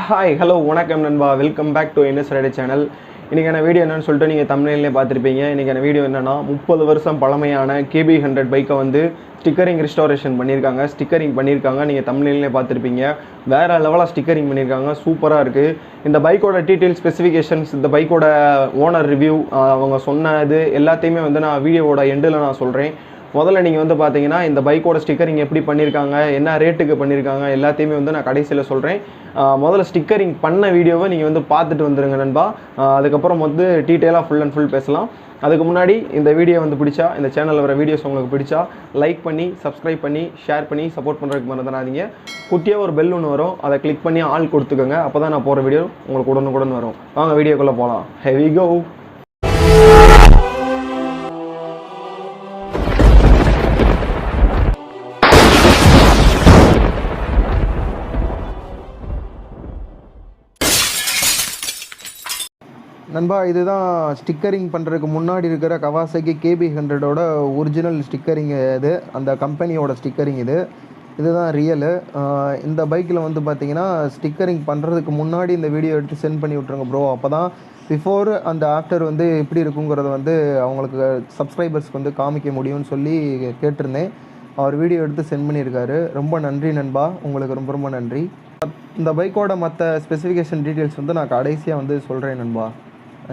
Hi hello வணக்கம் நண்பா, welcome back to NS rider channel. இன்றைக்கான வீடியோ என்னென்னு சொல்லிட்டு நீங்கள் தமிழ்லேயே பார்த்துருப்பீங்க. இன்றைக்கான வீடியோ என்னென்னா 30 வருஷம் பழமையான KB100 பைக்கை வந்து ஸ்டிக்கரிங் ரிஸ்டாரேஷன் பண்ணியிருக்காங்க. நீங்கள் தமிழ்லேயே பார்த்துருப்பீங்க. வேறு லெவலாக ஸ்டிக்கரிங் பண்ணியிருக்காங்க, சூப்பராக இருக்குது. இந்த பைக்கோட டீட்டெயில் ஸ்பெசிஃபிகேஷன்ஸ், இந்த பைக்கோட ஓனர் ரிவ்யூ, அவங்க சொன்னது எல்லாத்தையுமே வந்து நான் வீடியோவோட எண்டில் நான் சொல்கிறேன். முதல்ல நீங்கள் வந்து பார்த்தீங்கன்னா இந்த பைக்கோட ஸ்டிக்கரிங் எப்படி பண்ணியிருக்காங்க, என்ன ரேட்டுக்கு பண்ணியிருக்காங்க எல்லாத்தையுமே வந்து நான் கடைசியில் சொல்கிறேன். முதல்ல ஸ்டிக்கரிங் பண்ண வீடியோவை நீங்கள் வந்து பார்த்துட்டு வந்துடுங்க நண்பா. அதுக்கப்புறம் வந்து டீட்டெயிலாக ஃபுல் அண்ட் ஃபுல் பேசலாம். அதுக்கு முன்னாடி இந்த வீடியோ வந்து பிடிச்சா, இந்த சேனலில் வர வீடியோஸ் உங்களுக்கு பிடிச்சா லைக் பண்ணி, சப்ஸ்கிரைப் பண்ணி, ஷேர் பண்ணி சப்போர்ட் பண்ணுறதுக்கு மறந்துடாதீங்க. குட்டியாக ஒரு பெல் ஒன்று வரும், அதை கிளிக் பண்ணி ஆல் கொடுத்துக்கோங்க. அப்போ தான் நான் போகிற வீடியோ உங்களுக்கு உடனுக்குடன் வரும். வாங்க வீடியோக்குள்ளே போகலாம். ஹெவி கோ. நண்பா, இதுதான் ஸ்டிக்கரிங் பண்ணுறதுக்கு முன்னாடி இருக்கிற கவாசகி KB100ஓட ஒரிஜினல் ஸ்டிக்கரிங். இது அந்த கம்பெனியோட ஸ்டிக்கரிங். இதுதான் ரியலு. இந்த பைக்கில் வந்து பார்த்தீங்கன்னா ஸ்டிக்கரிங் பண்ணுறதுக்கு முன்னாடி இந்த வீடியோ எடுத்து சென்ட் பண்ணி விட்ருங்க ப்ரோ. அப்போ தான் பிஃபோர் அந்த ஆஃப்டர் வந்து எப்படி இருக்குங்கிறத வந்து அவங்களுக்கு சப்ஸ்கிரைபர்ஸ்க்கு வந்து காமிக்க முடியும்னு சொல்லி கேட்டிருந்தேன். அவர் வீடியோ எடுத்து சென்ட் பண்ணியிருக்காரு. ரொம்ப நன்றி நண்பா, உங்களுக்கு ரொம்ப ரொம்ப நன்றி. இந்த பைக்கோட மற்ற ஸ்பெசிஃபிகேஷன் டீட்டெயில்ஸ் வந்து நான் கடைசியாக வந்து சொல்கிறேன் நண்பா.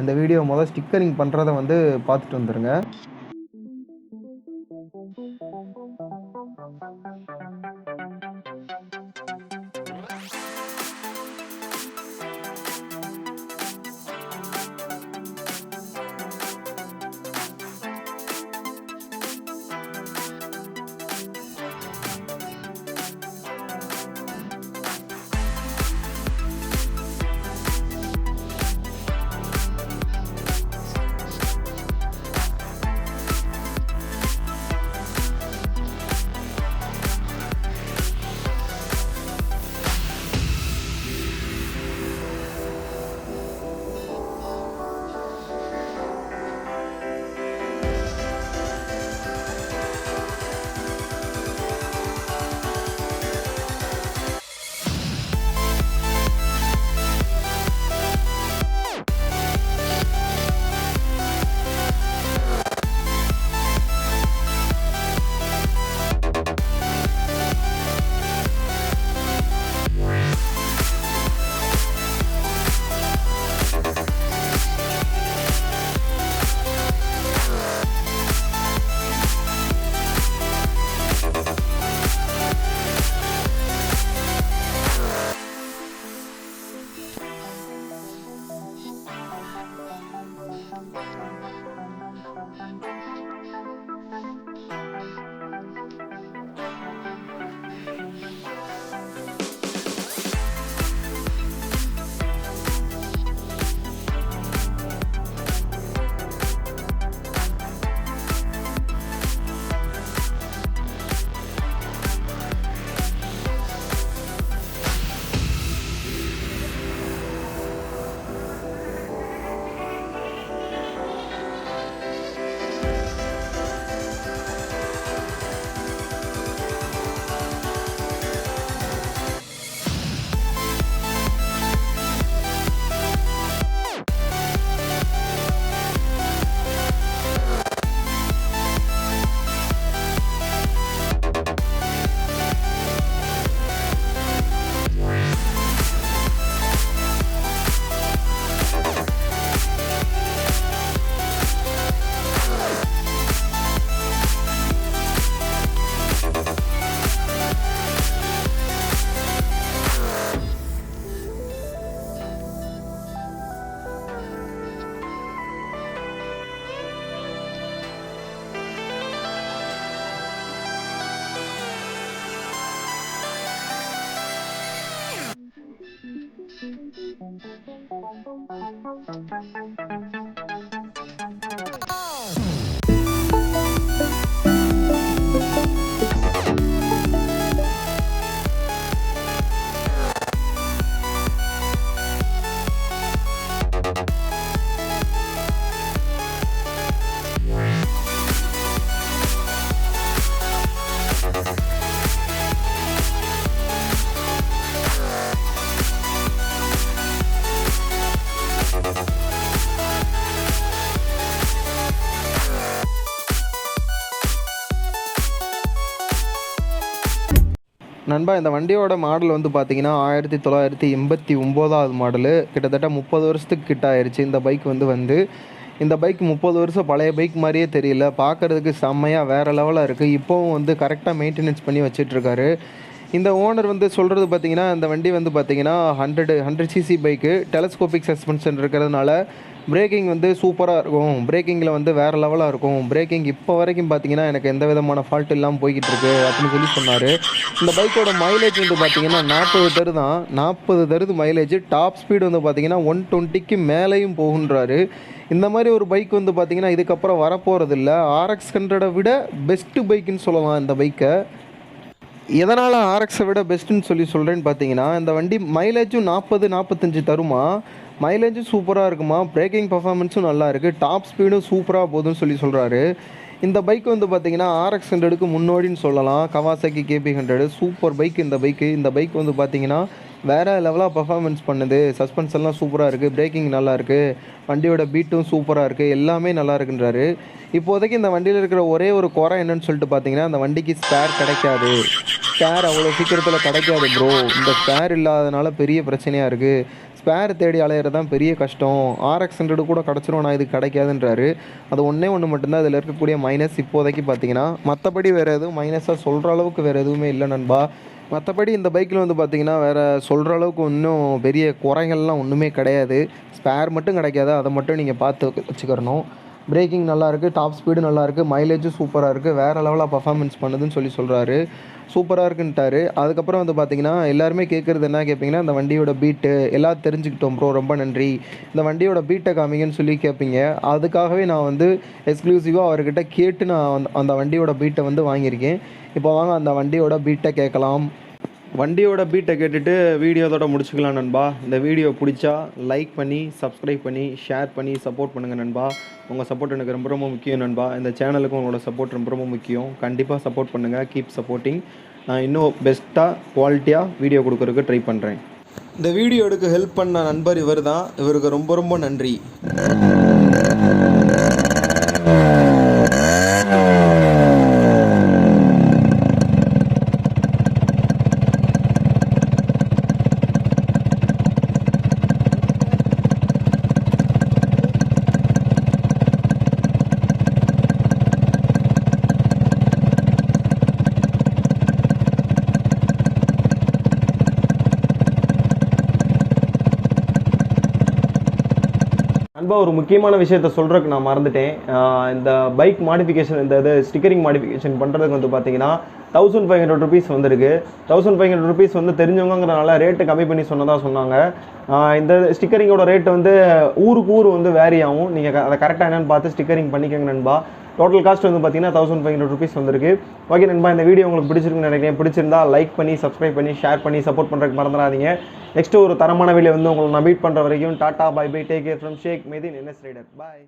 இந்த வீடியோ முதல் ஸ்டிக்கரிங் பண்ணுறதை வந்து பார்த்துட்டு வந்துடுங்க. நண்பா இந்த வண்டியோட மாடல் வந்து பார்த்தீங்கன்னா 1989 மாடலு. கிட்டத்தட்ட 30 வருஷத்துக்கு கிட்ட ஆயிடுச்சு இந்த பைக் வந்து இந்த பைக் 30 வருஷம் பழைய பைக் மாதிரியே தெரியல. பார்க்குறதுக்கு செம்மையாக வேறு லெவலாக இருக்குது. இப்போவும் வந்து கரெக்டாக மெயின்டெனன்ஸ் பண்ணி வச்சிட்ருக்காரு. இந்த ஓனர் வந்து சொல்கிறது பார்த்தீங்கன்னா, இந்த வண்டி வந்து பார்த்தீங்கன்னா 100 சிசி பைக்கு, டெலஸ்கோபிக் சஸ்பென்ஷன் இருக்கிறதுனால பிரேக்கிங் வந்து சூப்பராக இருக்கும். பிரேக்கிங்கில் வந்து வேறு லெவலாக இருக்கும். பிரேக்கிங் இப்போ வரைக்கும் பார்த்தீங்கன்னா எனக்கு எந்த விதமான ஃபால்ட் இல்லாமல் போய்கிட்டு இருக்கு அப்படின்னு சொல்லி சொன்னார். இந்த பைக்கோட மைலேஜ் வந்து பார்த்தீங்கன்னா 40 தரு தான். 40 தருது மைலேஜ். டாப் ஸ்பீடு வந்து பார்த்தீங்கன்னா 120க்கு மேலேயும் போகுன்றாரு. இந்த மாதிரி ஒரு பைக் வந்து பார்த்தீங்கன்னா இதுக்கப்புறம் வரப்போகிறது இல்லை. RX 100 விட பெஸ்ட்டு பைக்குன்னு சொல்லலாம் இந்த பைக்கை. எதனால் RXை விட பெஸ்ட்டுன்னு சொல்கிறேன்னு பார்த்தீங்கன்னா, இந்த வண்டி மைலேஜும் 40-45 தருமா. மைலேஜும் சூப்பராக இருக்குமா. பிரேக்கிங் பர்ஃபார்மன்ஸும் நல்லா இருக்குது. டாப் ஸ்பீடும் சூப்பராக போகுதுன்னு சொல்கிறாரு. இந்த பைக் வந்து பார்த்தீங்கன்னா RX 100க்கு முன்னோடின்னு சொல்லலாம். கவாசாக்கி KB 100 சூப்பர் பைக் இந்த பைக்கு. இந்த பைக் வந்து பார்த்தீங்கன்னா வேறு லெவலாக பர்ஃபார்மன்ஸ் பண்ணுது. சஸ்பென்ஸ் எல்லாம் சூப்பராக இருக்குது. பிரேக்கிங் நல்லா இருக்குது. வண்டியோட பீட்டும் சூப்பராக இருக்குது. எல்லாமே நல்லா இருக்குன்றாரு. இப்போதைக்கு இந்த வண்டியில் இருக்கிற ஒரே ஒரு குறை என்னன்னு சொல்லிட்டு பார்த்தீங்கன்னா, அந்த வண்டிக்கு ஸ்பேர் கிடைக்காது. ஸ்பேர் அவ்வளோ சீக்கிரத்தில் கிடைக்காது ப்ரோ. இந்த ஸ்பேர் இல்லாதனால பெரிய பிரச்சனையாக இருக்குது. ஸ்பேர் தேடி அலையிறது தான் பெரிய கஷ்டம். RX 100 கூட கிடச்சிரும், நான் இது கிடைக்காதுன்றாரு. அது ஒன்றே மட்டும்தான் இதில் இருக்கக்கூடிய மைனஸ் இப்போதைக்கு பார்த்தீங்கன்னா. மற்றபடி வேறு எதுவும் மைனஸாக சொல்கிற அளவுக்கு வேறு எதுவுமே இல்லை நண்பா. மற்றபடி இந்த பைக்கில் வந்து பார்த்திங்கன்னா வேறு சொல்கிற அளவுக்கு இன்னும் பெரிய குறைகள்லாம் ஒன்றுமே கிடையாது. ஸ்பேர் மட்டும் கிடைக்காது, அதை மட்டும் நீங்கள் பார்த்து வச்சுக்கிறணும். பிரேக்கிங் நல்லாயிருக்கு, டாப் ஸ்பீடு நல்லாயிருக்கு, மைலேஜும் சூப்பராக இருக்குது, வேறு லெவலாக பர்ஃபார்மன்ஸ் பண்ணுதுன்னு சொல்கிறாரு. சூப்பராக இருக்குன்ட்டாரு. அதுக்கப்புறம் வந்து பார்த்திங்கன்னா எல்லாருமே கேட்குறது என்ன கேட்பீங்கன்னா, இந்த வண்டியோட பீட்டு எல்லாம் தெரிஞ்சுக்கிட்டோம் ப்ரோ, ரொம்ப நன்றி, இந்த வண்டியோட பீட்டை காமிங்கன்னு சொல்லி கேட்பீங்க. அதுக்காகவே நான் வந்து எக்ஸ்க்ளூசிவாக அவர்கிட்ட கேட்டு நான் அந்த வண்டியோட பீட்டை வந்து வாங்கியிருக்கேன். இப்போ வாங்க அந்த வண்டியோட பீட்டை கேட்கலாம். வண்டியோட பீட்டை கேட்டுட்டு வீடியோதோட முடிச்சுக்கலாம் நண்பா. இந்த வீடியோ பிடிச்சா லைக் பண்ணி, சப்ஸ்கிரைப் பண்ணி, ஷேர் பண்ணி சப்போர்ட் பண்ணுங்கள் நண்பா. உங்கள் சப்போர்ட் எனக்கு ரொம்ப ரொம்ப முக்கியம் நண்பா. இந்த சேனலுக்கும் உங்களோட சப்போர்ட் ரொம்ப ரொம்ப முக்கியம். கண்டிப்பாக சப்போர்ட் பண்ணுங்கள். Keep supporting. நான் இன்னும் பெஸ்ட்டாக குவாலிட்டியாக வீடியோ கொடுக்குறதுக்கு ட்ரை பண்ணுறேன். இந்த வீடியோ எடுக்க ஹெல்ப் பண்ண நண்பர் இவர் தான். இவருக்கு ரொம்ப ரொம்ப நன்றி. நண்பா ஒரு முக்கியமான விஷயத்த சொல்கிறதுக்கு நான் மறந்துட்டேன். இந்த பைக் மாடிஃபிகேஷன், இந்த ஸ்டிக்கரிங் மாடிஃபிகேஷன் பண்ணுறதுக்கு வந்து பார்த்தீங்கன்னா 1500 ருபீஸ் வந்துருக்கு. 1500 ருபீஸ் வந்து தெரிஞ்சவங்கிறனால ரேட்டு கம்மி பண்ணி சொன்னாங்க. இந்த ஸ்டிக்கரிங்கோட ரேட்டு வந்து ஊருக்கு ஊர் வந்து வேரி ஆகும். நீங்கள் அதை கரெக்டாக என்னென்னு பார்த்து ஸ்டிக்கரிங் பண்ணிக்கோங்க நண்பா. டோட்டல் காஸ்ட் வந்து பார்த்தீங்கன்னா 1500 ருபீஸ் வந்துருக்கு. ஓகே நண்பா, இந்த வீடியோ உங்களுக்கு பிடிச்சிருக்குன்னு நினைக்கிறேன். பிடிச்சிருந்தா லைக் பண்ணி, சப்ஸ்கிரைப் பண்ணி, ஷேர் பண்ணி சப்போர்ட் பண்ணுறதுக்கு மறந்துடாதீங்க. நெக்ஸ்ட்டு ஒரு தரமான வீடியோ வந்து உங்களை நான் மீட் பண்ணுற வரைக்கும் டாட்டா, bye bye, take care from Sheikh மெதின் NS ரைடர். பாய்.